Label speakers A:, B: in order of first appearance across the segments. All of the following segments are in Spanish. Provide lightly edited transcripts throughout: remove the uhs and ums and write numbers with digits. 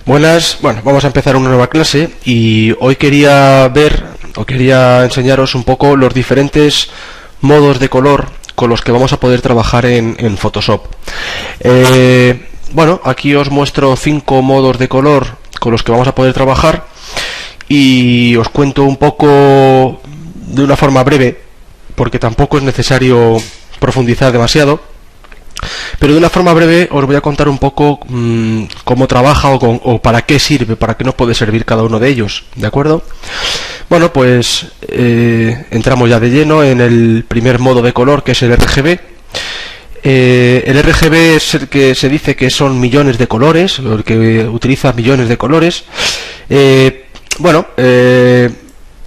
A: Buenas, bueno, vamos a empezar una nueva clase y hoy quería enseñaros un poco los diferentes modos de color con los que vamos a poder trabajar en Photoshop. Bueno, aquí os muestro 5 modos de color con los que vamos a poder trabajar y os cuento un poco de una forma breve, porque tampoco es necesario profundizar demasiado. Pero de una forma breve os voy a contar un poco cómo trabaja o para qué sirve, para qué nos puede servir cada uno de ellos, ¿de acuerdo? Bueno, pues entramos ya de lleno en el primer modo de color, que es el RGB. El RGB es el que se dice que son millones de colores, el que utiliza millones de colores. Vamos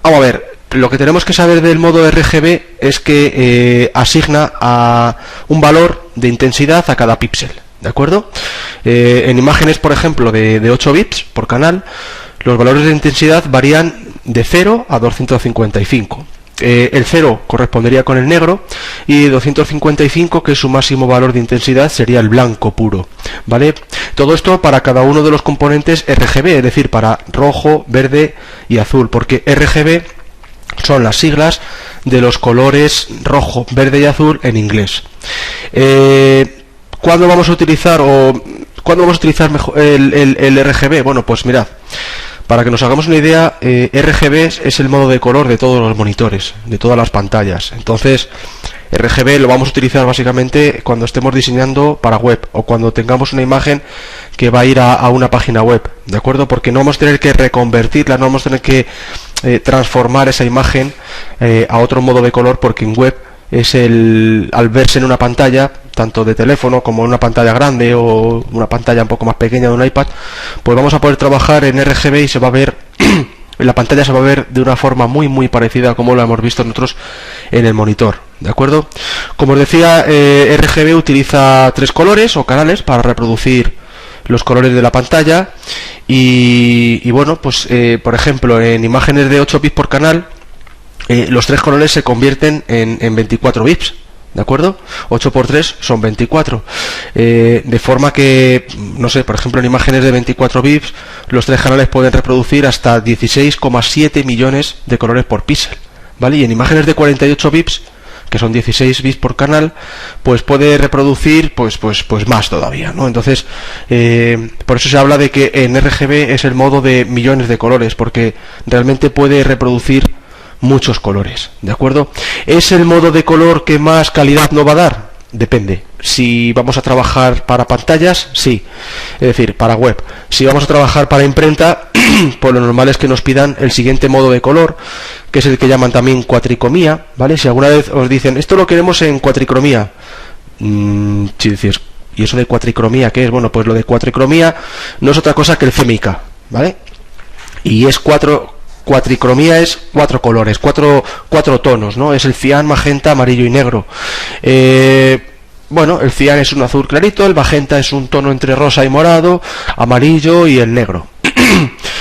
A: a ver. Lo que tenemos que saber del modo RGB es que asigna a un valor de intensidad a cada píxel, ¿de acuerdo? En imágenes, por ejemplo, de 8 bits por canal, los valores de intensidad varían de 0 a 255. El 0 correspondería con el negro y 255, que es su máximo valor de intensidad, sería el blanco puro, ¿vale? Todo esto para cada uno de los componentes RGB, es decir, para rojo, verde y azul, porque RGB son las siglas de los colores rojo, verde y azul en inglés. ¿Cuándo vamos a utilizar mejor el RGB? Bueno, pues mirad, para que nos hagamos una idea, RGB es el modo de color de todos los monitores, de todas las pantallas. Entonces, RGB lo vamos a utilizar básicamente cuando estemos diseñando para web o cuando tengamos una imagen que va a ir a una página web, ¿de acuerdo? Porque no vamos a tener que reconvertirla, no vamos a tener que transformar esa imagen a otro modo de color, porque en web al verse en una pantalla, tanto de teléfono como en una pantalla grande o una pantalla un poco más pequeña de un iPad, pues vamos a poder trabajar en RGB y se va a ver en la pantalla se va a ver de una forma muy parecida a como lo hemos visto nosotros en el monitor, ¿de acuerdo? Como os decía, RGB utiliza 3 colores o canales para reproducir los colores de la pantalla y bueno, pues por ejemplo, en imágenes de 8 bits por canal, los 3 colores se convierten en 24 bits, ¿de acuerdo? 8 por 3 son 24, de forma que, no sé, por ejemplo, en imágenes de 24 bits los 3 canales pueden reproducir hasta 16,7 millones de colores por píxel, ¿vale? Y en imágenes de 48 bits, que son 16 bits por canal, pues puede reproducir pues más todavía, ¿no? Entonces, por eso se habla de que en RGB es el modo de millones de colores, porque realmente puede reproducir muchos colores, ¿de acuerdo? ¿Es el modo de color que más calidad nos va a dar? Depende. Si vamos a trabajar para pantallas, sí, es decir, para web. Si vamos a trabajar para imprenta, pues lo normal es que nos pidan el siguiente modo de color, que es el que llaman también cuatricromía, ¿vale? Si alguna vez os dicen, esto lo queremos en cuatricromía, si decís, ¿y eso de cuatricromía qué es? Bueno, pues lo de cuatricromía no es otra cosa que el CMYK, ¿vale? Y es cuatricromía es 4 colores, 4 tonos, ¿no? Es el cian, magenta, amarillo y negro. Bueno, el cian es un azul clarito, el magenta es un tono entre rosa y morado, amarillo y el negro.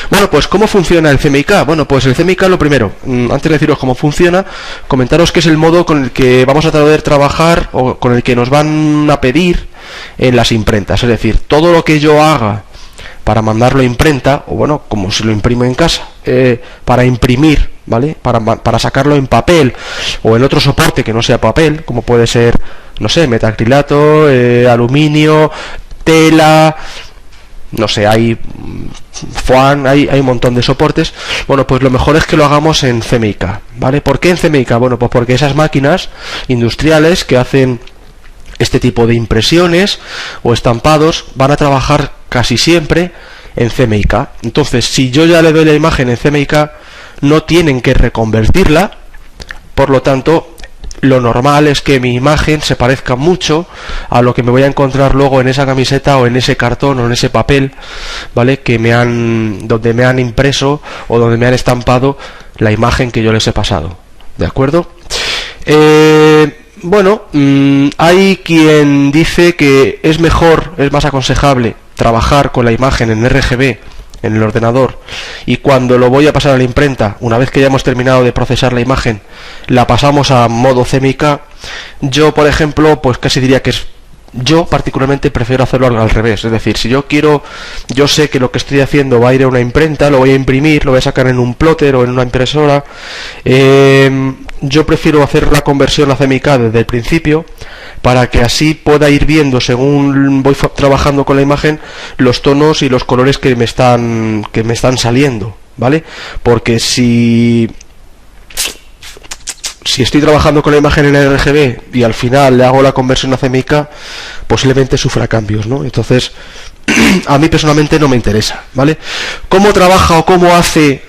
A: Bueno, pues ¿cómo funciona el CMYK? Bueno, pues el CMYK, lo primero, antes de deciros cómo funciona, comentaros que es el modo con el que vamos a poder trabajar o con el que nos van a pedir en las imprentas. Es decir, todo lo que yo haga para mandarlo a imprenta, o bueno, como si lo imprimo en casa, para imprimir, ¿vale? Para sacarlo en papel o en otro soporte que no sea papel, como puede ser, no sé, metacrilato, aluminio, tela, no sé, hay foam, hay un montón de soportes. Bueno, pues lo mejor es que lo hagamos en CMYK, ¿vale? ¿Por qué en CMYK? Bueno, pues porque esas máquinas industriales que hacen este tipo de impresiones o estampados van a trabajar casi siempre en CMYK. Entonces, si yo ya le doy la imagen en CMYK, no tienen que reconvertirla. Por lo tanto, lo normal es que mi imagen se parezca mucho a lo que me voy a encontrar luego en esa camiseta o en ese cartón o en ese papel, ¿vale? Donde me han impreso o donde me han estampado la imagen que yo les he pasado, ¿de acuerdo? Bueno, hay quien dice que es más aconsejable trabajar con la imagen en RGB en el ordenador y cuando lo voy a pasar a la imprenta, una vez que ya hemos terminado de procesar la imagen, la pasamos a modo CMYK. Yo, por ejemplo, pues casi diría que es yo particularmente prefiero hacerlo al revés, es decir, si yo sé que lo que estoy haciendo va a ir a una imprenta, lo voy a imprimir, lo voy a sacar en un plotter o en una impresora, yo prefiero hacer la conversión a CMYK desde el principio, para que así pueda ir viendo, según voy trabajando con la imagen, los tonos y los colores que me están saliendo, ¿vale? Porque si estoy trabajando con la imagen en RGB y al final le hago la conversión a CMYK, posiblemente sufra cambios, ¿no? Entonces, a mí personalmente no me interesa, ¿vale? ¿Cómo trabaja o cómo hace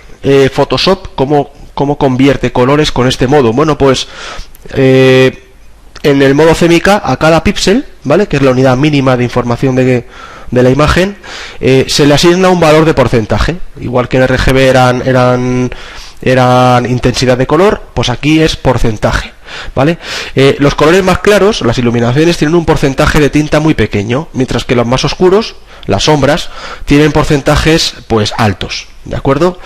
A: Photoshop? ¿Cómo convierte colores con este modo? Bueno, pues en el modo CMYK, a cada píxel, ¿vale?, que es la unidad mínima de información de la imagen, se le asigna un valor de porcentaje. Igual que en RGB eran intensidad de color, pues aquí es porcentaje, ¿vale? Los colores más claros, las iluminaciones, tienen un porcentaje de tinta muy pequeño, mientras que los más oscuros, las sombras, tienen porcentajes pues altos, ¿de acuerdo?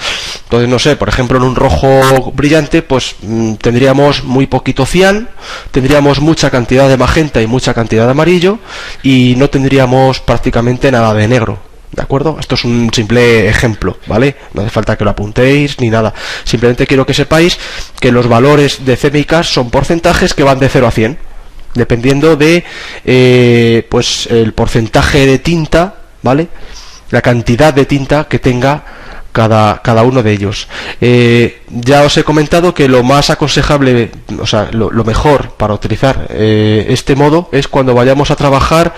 A: Entonces, no sé, por ejemplo, en un rojo brillante, pues tendríamos muy poquito cian, tendríamos mucha cantidad de magenta y mucha cantidad de amarillo, y no tendríamos prácticamente nada de negro, ¿de acuerdo? Esto es un simple ejemplo, ¿vale? No hace falta que lo apuntéis ni nada. Simplemente quiero que sepáis que los valores de CMYK son porcentajes que van de 0 a 100, dependiendo de pues el porcentaje de tinta, ¿vale? La cantidad de tinta que tenga cada uno de ellos. Ya os he comentado que lo más aconsejable, o sea, lo mejor para utilizar este modo es cuando vayamos a trabajar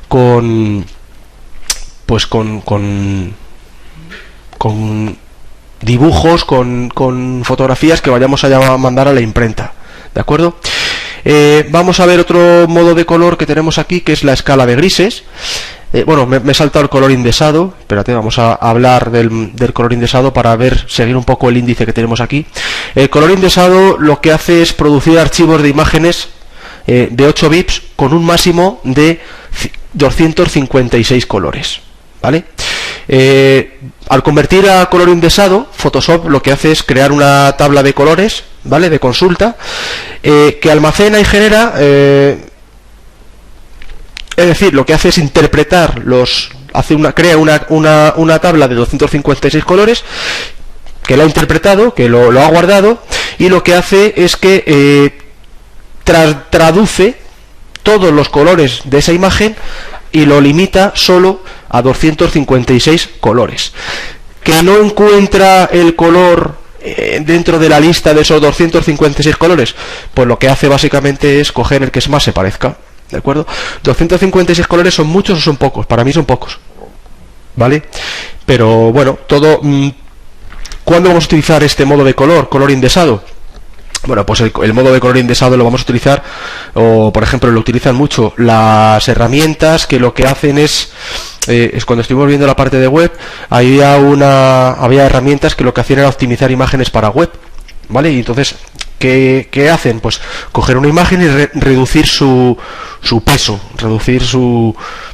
A: con dibujos, con fotografías que vayamos a mandar a la imprenta, ¿de acuerdo? Vamos a ver otro modo de color que tenemos aquí, que es la escala de grises. Bueno, me he saltado el color indesado. Espérate, vamos a hablar del color indesado para seguir un poco el índice que tenemos aquí. El color indesado lo que hace es producir archivos de imágenes de 8 bits con un máximo de 256 colores, ¿vale? Al convertir a color indesado, Photoshop lo que hace es crear una tabla de colores, ¿vale?, de consulta, que almacena y genera, es decir, lo que hace es interpretar crea una tabla de 256 colores, que lo ha interpretado, que lo ha guardado, y lo que hace es que traduce todos los colores de esa imagen y lo limita solo a 256 colores. Que no encuentra el color dentro de la lista de esos 256 colores, pues lo que hace básicamente es coger el que más se parezca, ¿de acuerdo? 256 colores son muchos o son pocos. Para mí son pocos, ¿vale? Pero bueno, ¿cuándo vamos a utilizar este modo de color indesado? Bueno, pues el modo de color indesado lo vamos a utilizar, o por ejemplo lo utilizan mucho las herramientas que lo que hacen es cuando estuvimos viendo la parte de web, había herramientas que lo que hacían era optimizar imágenes para web, ¿vale? Y entonces, ¿qué hacen? Pues coger una imagen y reducir su peso,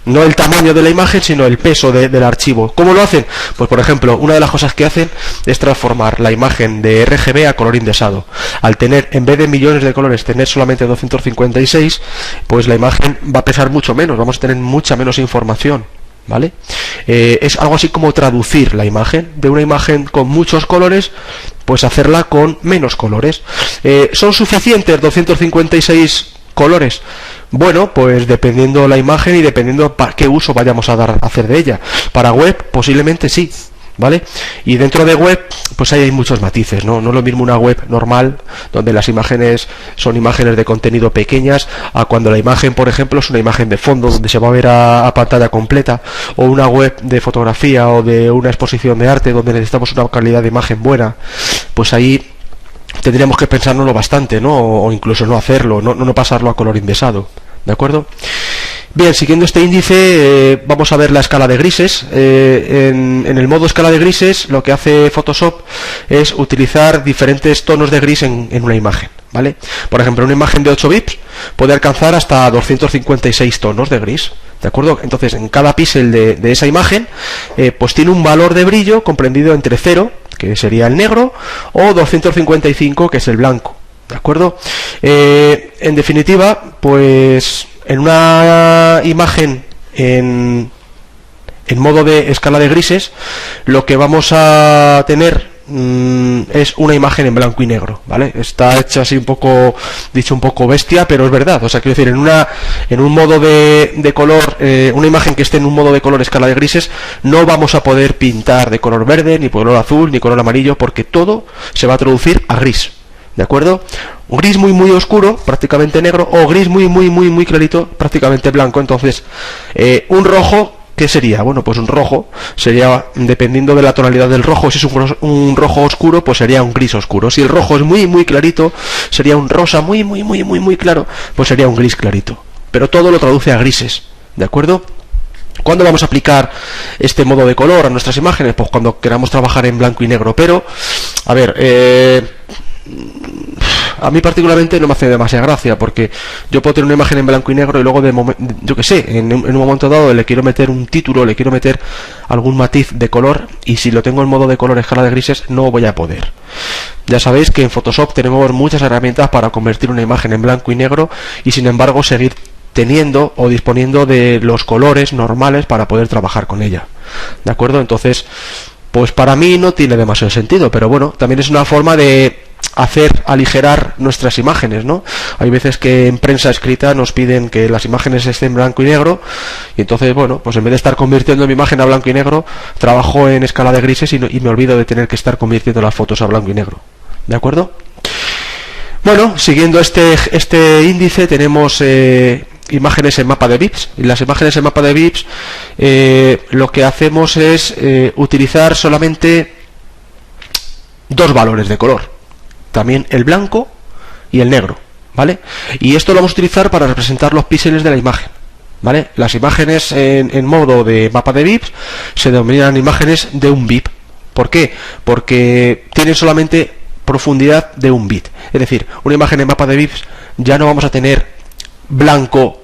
A: no el tamaño de la imagen, sino el peso del archivo. ¿Cómo lo hacen? Pues por ejemplo, una de las cosas que hacen es transformar la imagen de RGB a color indesado. Al tener, en vez de millones de colores, tener solamente 256, pues la imagen va a pesar mucho menos, vamos a tener mucha menos información, ¿vale? Es algo así como traducir la imagen de una imagen con muchos colores, pues hacerla con menos colores. ¿Son suficientes 256 colores? Bueno, pues dependiendo la imagen y dependiendo para qué uso vayamos a hacer de ella. Para web posiblemente sí, ¿vale? Y dentro de web pues ahí hay muchos matices, ¿no? No es lo mismo una web normal, donde las imágenes son imágenes de contenido pequeñas, a cuando la imagen, por ejemplo, es una imagen de fondo donde se va a ver a pantalla completa, o una web de fotografía o de una exposición de arte donde necesitamos una calidad de imagen buena. Pues ahí tendríamos que pensárnoslo bastante, ¿no? O incluso no hacerlo, no pasarlo a color indesado, ¿de acuerdo? Bien, siguiendo este índice, vamos a ver la escala de grises. En el modo escala de grises, lo que hace Photoshop es utilizar diferentes tonos de gris en una imagen, ¿vale? Por ejemplo, una imagen de 8 bits puede alcanzar hasta 256 tonos de gris, ¿de acuerdo? Entonces, en cada píxel de esa imagen, pues tiene un valor de brillo comprendido entre 0, que sería el negro, o 255, que es el blanco, ¿de acuerdo? En definitiva, pues en una imagen en modo de escala de grises, lo que vamos a tener es una imagen en blanco y negro, ¿vale? Está hecha así un poco, dicho un poco bestia, pero es verdad. O sea, quiero decir, en un modo de color, una imagen que esté en un modo de color escala de grises, no vamos a poder pintar de color verde, ni color azul, ni color amarillo, porque todo se va a traducir a gris, ¿de acuerdo? Un gris muy muy oscuro, prácticamente negro, o gris muy muy muy muy clarito, prácticamente blanco. Entonces, un rojo, ¿qué sería? Bueno, pues un rojo sería, dependiendo de la tonalidad del rojo, si es un rojo oscuro, pues sería un gris oscuro. Si el rojo es muy muy clarito, sería un rosa muy muy muy muy muy claro, pues sería un gris clarito. Pero todo lo traduce a grises, ¿de acuerdo? ¿Cuándo vamos a aplicar este modo de color a nuestras imágenes? Pues cuando queramos trabajar en blanco y negro. Pero, a ver, a mí particularmente no me hace demasiada gracia, porque yo puedo tener una imagen en blanco y negro y luego yo que sé, en un momento dado le quiero meter un título, le quiero meter algún matiz de color, y si lo tengo en modo de color escala de grises no voy a poder. Ya sabéis que en Photoshop tenemos muchas herramientas para convertir una imagen en blanco y negro y sin embargo seguir teniendo o disponiendo de los colores normales para poder trabajar con ella, ¿de acuerdo? Entonces, pues para mí no tiene demasiado sentido, pero bueno, también es una forma de hacer aligerar nuestras imágenes, ¿no? Hay veces que en prensa escrita nos piden que las imágenes estén en blanco y negro, y entonces, bueno, pues en vez de estar convirtiendo mi imagen a blanco y negro, trabajo en escala de grises y me olvido de tener que estar convirtiendo las fotos a blanco y negro, ¿de acuerdo? Bueno, siguiendo este índice tenemos imágenes en mapa de bits, y las imágenes en mapa de bits lo que hacemos es utilizar solamente dos valores de color, también el blanco y el negro, ¿vale? Y esto lo vamos a utilizar para representar los píxeles de la imagen, ¿vale? Las imágenes en modo de mapa de bits se denominan imágenes de un bit. ¿Por qué? Porque tienen solamente profundidad de un bit. Es decir, una imagen en mapa de bits ya no vamos a tener blanco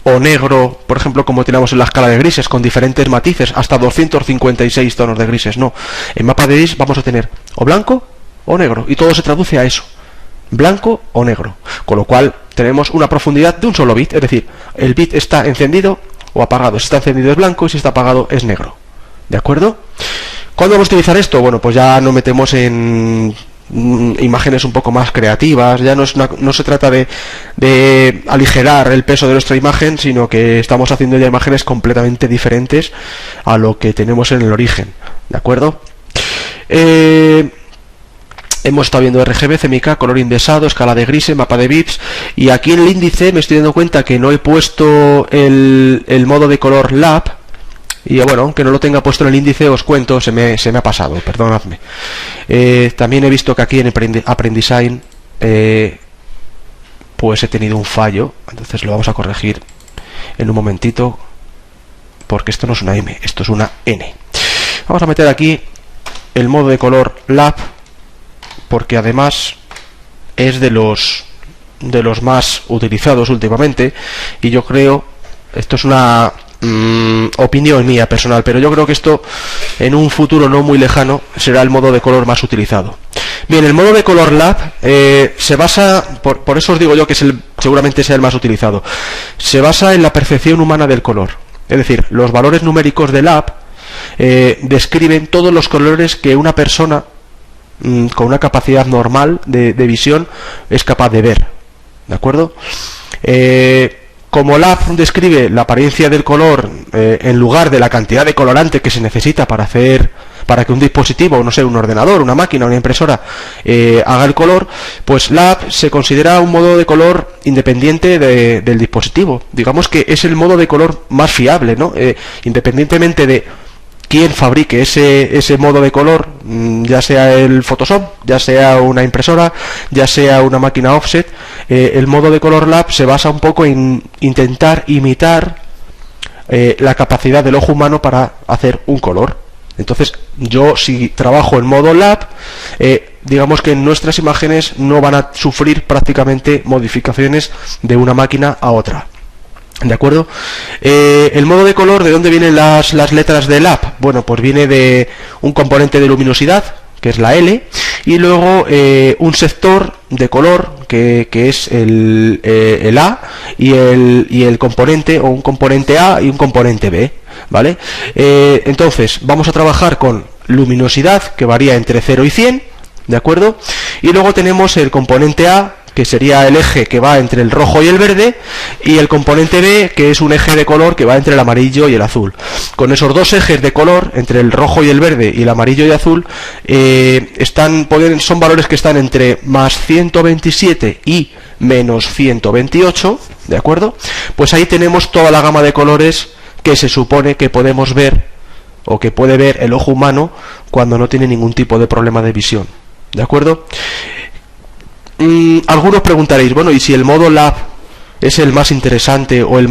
A: o negro, por ejemplo, como tenemos en la escala de grises, con diferentes matices, hasta 256 tonos de grises. No, en mapa de bits vamos a tener o blanco o negro, y todo se traduce a eso, blanco o negro, con lo cual tenemos una profundidad de un solo bit. Es decir, el bit está encendido o apagado. Si está encendido es blanco y si está apagado es negro, ¿de acuerdo? ¿Cuándo vamos a utilizar esto? Bueno, pues ya nos metemos en imágenes un poco más creativas. Ya no se trata de aligerar el peso de nuestra imagen, sino que estamos haciendo ya imágenes completamente diferentes a lo que tenemos en el origen, ¿de acuerdo? Hemos estado viendo RGB, CMYK, color indexado, escala de grises, mapa de bits, y aquí en el índice me estoy dando cuenta que no he puesto el modo de color lab. Y bueno, aunque no lo tenga puesto en el índice, os cuento, se me ha pasado, perdonadme. También he visto que aquí en Aprendesign pues he tenido un fallo, entonces lo vamos a corregir en un momentito, porque esto no es una M, esto es una N. Vamos a meter aquí el modo de color lab, porque además es de los más utilizados últimamente, y yo creo, esto es una opinión mía personal, pero yo creo que esto en un futuro no muy lejano será el modo de color más utilizado. Bien, el modo de color lab se basa, por eso os digo yo que seguramente sea el más utilizado, se basa en la percepción humana del color. Es decir, los valores numéricos de lab describen todos los colores que una persona con una capacidad normal de visión es capaz de ver, ¿de acuerdo? Como lab describe la apariencia del color en lugar de la cantidad de colorante que se necesita para que un dispositivo, no sé, un ordenador, una máquina, una impresora haga el color, pues lab se considera un modo de color independiente del dispositivo. Digamos que es el modo de color más fiable, ¿no? Independientemente de quién fabrique ese modo de color, ya sea el Photoshop, ya sea una impresora, ya sea una máquina offset, el modo de color lab se basa un poco en intentar imitar la capacidad del ojo humano para hacer un color. Entonces, yo si trabajo en modo lab, digamos que nuestras imágenes no van a sufrir prácticamente modificaciones de una máquina a otra. ¿De acuerdo? El modo de color, ¿de dónde vienen las letras de lab? Bueno, pues viene de un componente de luminosidad, que es la L, y luego un sector de color, que es el A, y el componente, o un componente A y un componente B, ¿vale? Entonces vamos a trabajar con luminosidad, que varía entre 0 y 100, ¿de acuerdo? Y luego tenemos el componente A, que sería el eje que va entre el rojo y el verde, y el componente B, que es un eje de color que va entre el amarillo y el azul. Con esos dos ejes de color, entre el rojo y el verde y el amarillo y azul, son valores que están entre más 127 y menos 128, ¿de acuerdo? Pues ahí tenemos toda la gama de colores que se supone que podemos ver, o que puede ver el ojo humano cuando no tiene ningún tipo de problema de visión, ¿de acuerdo? Algunos preguntaréis, bueno, ¿y si el modo lab es el más interesante, o el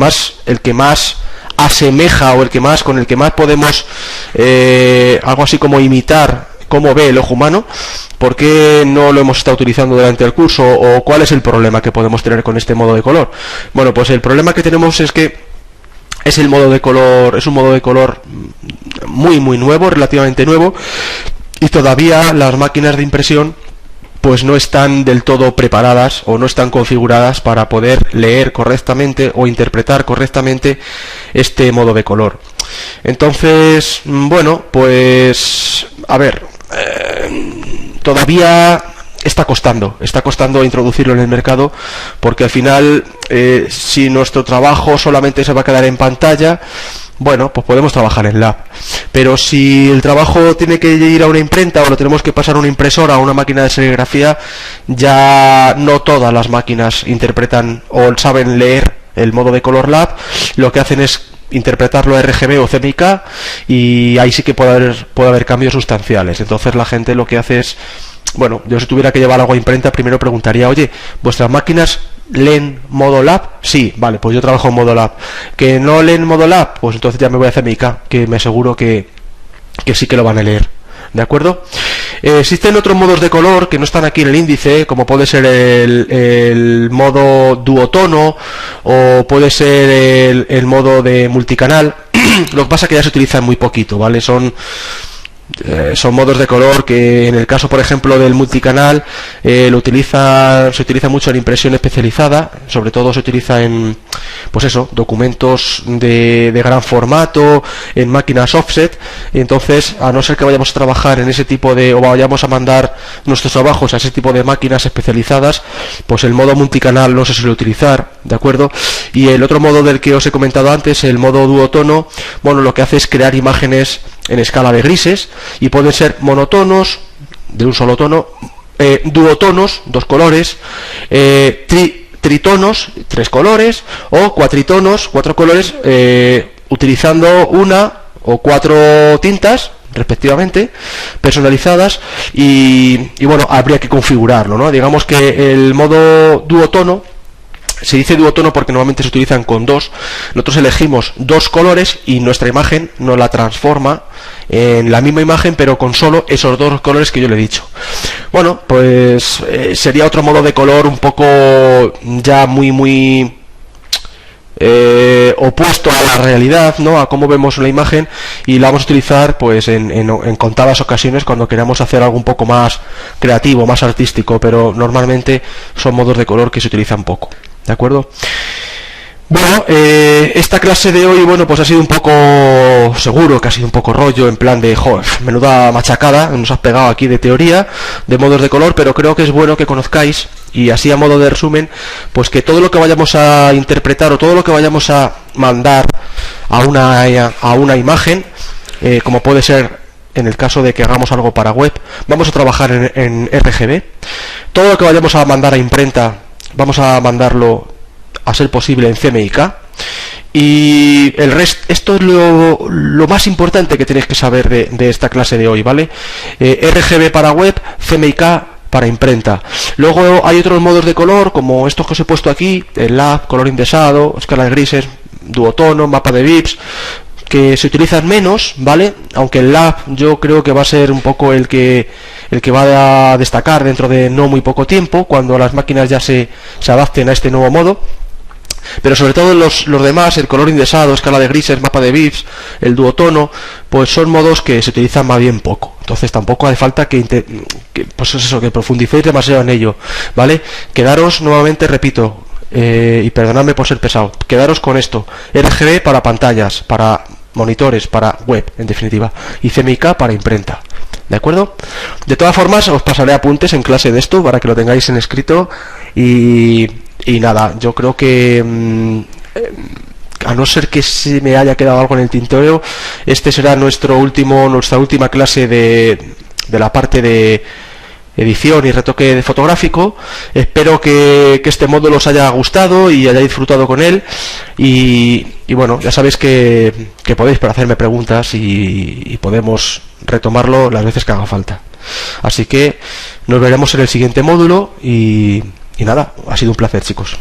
A: que más asemeja, o con el que más podemos algo así como imitar cómo ve el ojo humano? ¿Por qué no lo hemos estado utilizando durante el curso, o cuál es el problema que podemos tener con este modo de color? Bueno, pues el problema que tenemos es que es un modo de color muy nuevo, relativamente nuevo, y todavía las máquinas de impresión pues no están del todo preparadas, o no están configuradas para poder leer correctamente o interpretar correctamente este modo de color. Entonces, bueno, pues a ver, todavía está costando introducirlo en el mercado, porque al final, si nuestro trabajo solamente se va a quedar en pantalla, bueno, pues podemos trabajar en lab. Pero si el trabajo tiene que ir a una imprenta, o lo tenemos que pasar a una impresora, a una máquina de serigrafía, ya no todas las máquinas interpretan o saben leer el modo de color lab. Lo que hacen es interpretarlo a RGB o CMYK, y ahí sí que puede haber cambios sustanciales. Entonces la gente lo que hace es, bueno, yo si tuviera que llevar algo a imprenta, primero preguntaría, oye, ¿vuestras máquinas leen modo lab? Sí, vale, pues yo trabajo en modo lab. ¿Que no leen modo lab? Pues entonces ya me voy a CMYK, que me aseguro que sí que lo van a leer, ¿de acuerdo? Existen otros modos de color que no están aquí en el índice, como puede ser el modo duotono, o puede ser el modo de multicanal. Lo que pasa es que ya se utilizan muy poquito, ¿vale? Son modos de color que, en el caso por ejemplo del multicanal, se utiliza mucho en impresión especializada, sobre todo se utiliza en, pues eso, documentos de gran formato, en máquinas offset. Y entonces, a no ser que vayamos a trabajar en ese tipo o vayamos a mandar nuestros trabajos a ese tipo de máquinas especializadas, pues el modo multicanal no se suele utilizar, ¿de acuerdo? Y el otro modo del que os he comentado antes, el modo duotono, bueno, lo que hace es crear imágenes en escala de grises, y pueden ser monotonos, de un solo tono, duotonos, 2 colores, tritonos, 3 colores, o cuatritonos, 4 colores, utilizando 1 o 4 tintas respectivamente, personalizadas, y bueno, habría que configurarlo, ¿no? Digamos que el modo duotono, se dice duotono porque normalmente se utilizan con 2. Nosotros elegimos 2 colores y nuestra imagen nos la transforma en la misma imagen, pero con solo esos 2 colores que yo le he dicho. Bueno, pues sería otro modo de color un poco ya muy opuesto a la realidad, ¿no? A cómo vemos la imagen, y la vamos a utilizar pues en contadas ocasiones cuando queramos hacer algo un poco más creativo, más artístico, pero normalmente son modos de color que se utilizan poco, ¿de acuerdo? Bueno, esta clase de hoy, bueno, pues ha sido un poco, seguro que ha sido un poco rollo, en plan de, joder, menuda machacada nos has pegado aquí de teoría, de modos de color, pero creo que es bueno que conozcáis, y así a modo de resumen, pues que todo lo que vayamos a interpretar, o todo lo que vayamos a mandar a una imagen, como puede ser en el caso de que hagamos algo para web, vamos a trabajar en RGB. Todo lo que vayamos a mandar a imprenta, vamos a mandarlo, a ser posible, en CMYK. Y el resto, esto es lo más importante que tenéis que saber de esta clase de hoy, ¿vale? RGB para web, CMYK para imprenta. Luego hay otros modos de color, como estos que os he puesto aquí, el lab, color indesado, escala de grises, duotono, mapa de bits, que se utilizan menos, ¿vale? Aunque el lab yo creo que va a ser un poco el que va a destacar dentro de no muy poco tiempo, cuando las máquinas ya se adapten a este nuevo modo. Pero sobre todo los demás, el color indesado, escala de grises, mapa de bits, el duotono, pues son modos que se utilizan más bien poco. Entonces tampoco hace falta que profundicéis demasiado en ello, ¿vale? Quedaros, nuevamente repito, y perdonadme por ser pesado, quedaros con esto: RGB para pantallas, para monitores, para web, en definitiva, y CMYK para imprenta. ¿De acuerdo? De todas formas, os pasaré apuntes en clase de esto para que lo tengáis en escrito. Y nada, yo creo que a no ser que se me haya quedado algo en el tintero, este será nuestra última clase de la parte de edición y retoque fotográfico. Espero que este módulo os haya gustado y hayáis disfrutado con él, y bueno, ya sabéis que podéis hacerme preguntas y podemos retomarlo las veces que haga falta. Así que nos veremos en el siguiente módulo y nada, ha sido un placer, chicos.